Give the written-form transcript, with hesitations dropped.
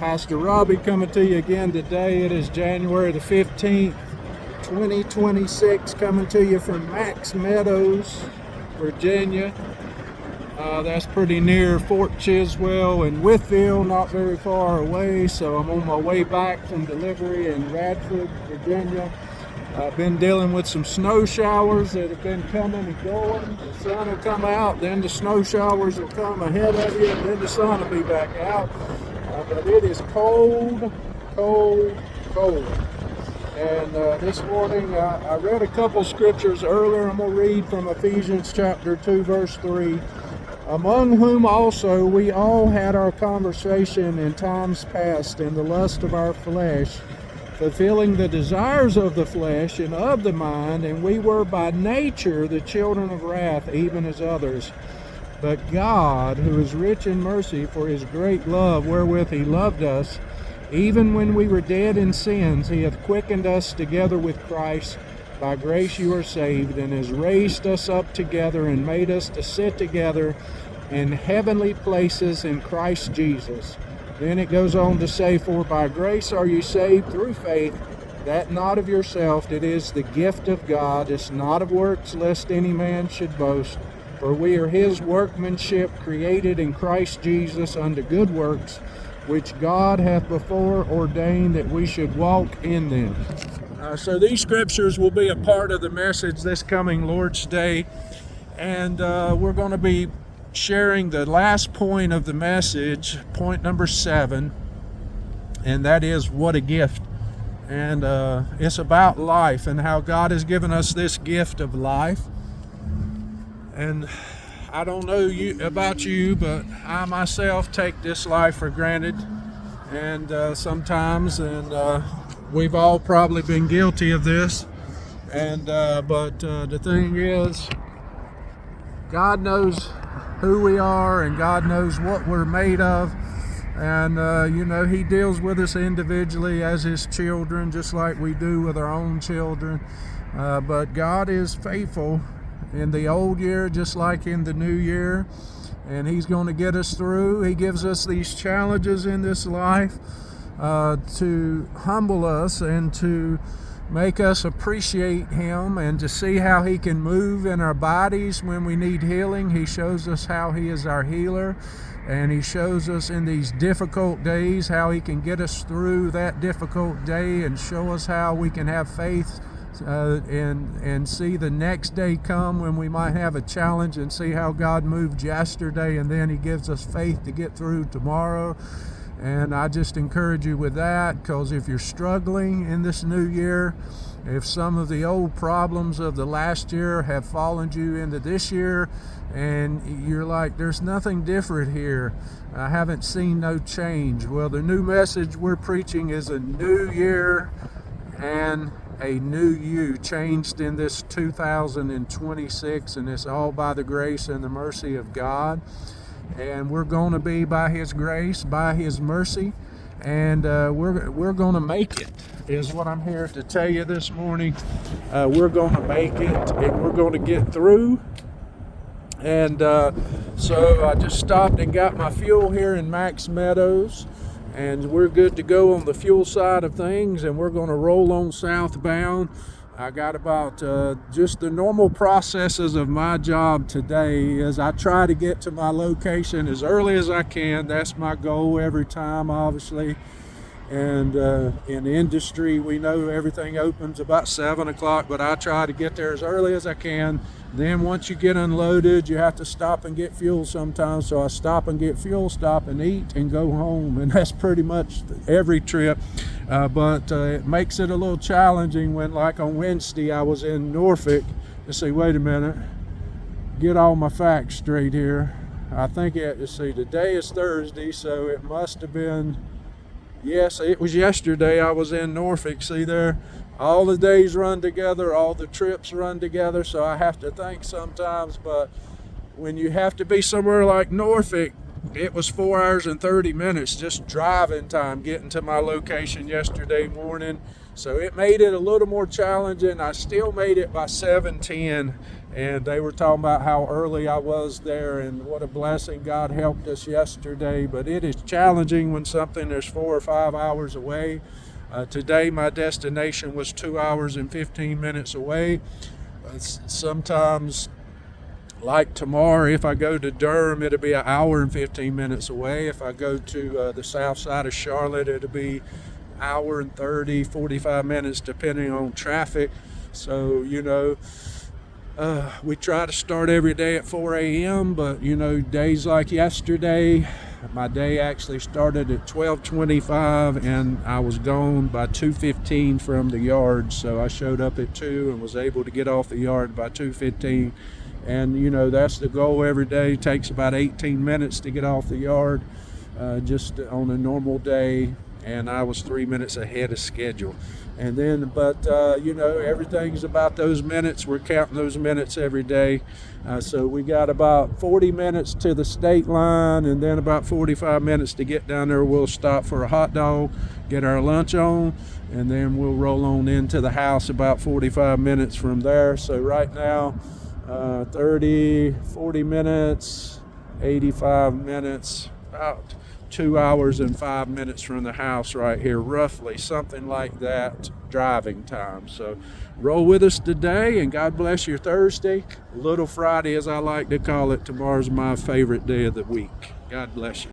Pastor Robbie coming to you again today. It is January the 15th, 2026, coming to you from Max Meadows, Virginia. That's pretty near Fort Chiswell and Whitfield, not very far away. So I'm on my way back from delivery in Radford, Virginia. I've been dealing with some snow showers that have been coming and going. The sun will come out, then the snow showers will come ahead of you, and then the sun will be back out. But it is cold, cold, cold. And this morning I read a couple scriptures earlier. I'm going to read from Ephesians chapter 2, verse 3. Among whom also we all had our conversation in times past in the lust of our flesh, fulfilling the desires of the flesh and of the mind, and we were by nature the children of wrath, even as others. But God, who is rich in mercy, for his great love wherewith he loved us, even when we were dead in sins, he hath quickened us together with Christ. By grace you are saved, and has raised us up together and made us to sit together in heavenly places in Christ Jesus. Then it goes on to say, for by grace are you saved through faith, that not of yourself, it is the gift of God. It's not of works, lest any man should boast. For we are his workmanship, created in Christ Jesus unto good works, which God hath before ordained that we should walk in them. So these scriptures will be a part of the message this coming Lord's Day. And we're going to be sharing the last point of the message, point number 7. And that is, what a gift. And it's about life and how God has given us this gift of life. And I don't know about you, but I myself take this life for granted. And sometimes, we've all probably been guilty of this. And but the thing is, God knows who we are, and God knows what we're made of. And he deals with us individually as his children, just like we do with our own children. But God is faithful in the old year, just like in the new year. And he's going to get us through. He gives us these challenges in this life to humble us and to make us appreciate him, and to see how he can move in our bodies when we need healing. He shows us how he is our healer, and he shows us in these difficult days how he can get us through that difficult day, and show us how we can have faith and see the next day come when we might have a challenge, and see how God moved yesterday, and then he gives us faith to get through tomorrow. And I just encourage you with that, because if you're struggling in this new year, if some of the old problems of the last year have fallen you into this year, and you're like, there's nothing different here, I haven't seen no change. Well, the new message we're preaching is a new year and a new you, changed in this 2026, and it's all by the grace and the mercy of God. And we're going to be by his grace, by his mercy, and we're going to make it, is what I'm here to tell you this morning. We're going to make it, and we're going to get through. And so I just stopped and got my fuel here in Max Meadows, and we're good to go on the fuel side of things, and we're going to roll on southbound. I got about just the normal processes of my job today as I try to get to my location as early as I can. That's my goal every time, obviously. And in the industry, we know everything opens about 7 o'clock, but I try to get there as early as I can. Then once you get unloaded, you have to stop and get fuel sometimes. So I stop and get fuel, stop and eat, and go home. And that's pretty much every trip. But it makes it a little challenging when, like on Wednesday, I was in Norfolk. Let's see, wait a minute. Get all my facts straight here. I think today is Thursday, so it must have been, yes, it was yesterday I was in Norfolk. See there, all the days run together, all the trips run together, so I have to think sometimes. But when you have to be somewhere like Norfolk it was 4 hours and 30 minutes just driving time getting to my location yesterday morning. So it made it a little more challenging. I still made it by 7:10, and they were talking about how early I was there and what a blessing God helped us yesterday. But it is challenging when something is 4 or 5 hours away. Today my destination was 2 hours and 15 minutes away. Sometimes, like tomorrow, if I go to Durham, it'll be 1 hour and 15 minutes away. If I go to the south side of Charlotte, it'll be 1 hour and 30, 45 minutes, depending on traffic. So, we try to start every day at 4 a.m., but, days like yesterday, my day actually started at 12:25, and I was gone by 2:15 from the yard. So I showed up at 2 and was able to get off the yard by 2:15. And, that's the goal every day. It takes about 18 minutes to get off the yard just on a normal day. And I was 3 minutes ahead of schedule. And then, everything's about those minutes. We're counting those minutes every day. So we got about 40 minutes to the state line, and then about 45 minutes to get down there. We'll stop for a hot dog, get our lunch on, and then we'll roll on into the house about 45 minutes from there. So right now, 40 minutes, 85 minutes, about 2 hours and 5 minutes from the house right here, roughly, something like that, driving time. So roll with us today, and God bless your Thursday. Little Friday, as I like to call it. Tomorrow's my favorite day of the week. God bless you.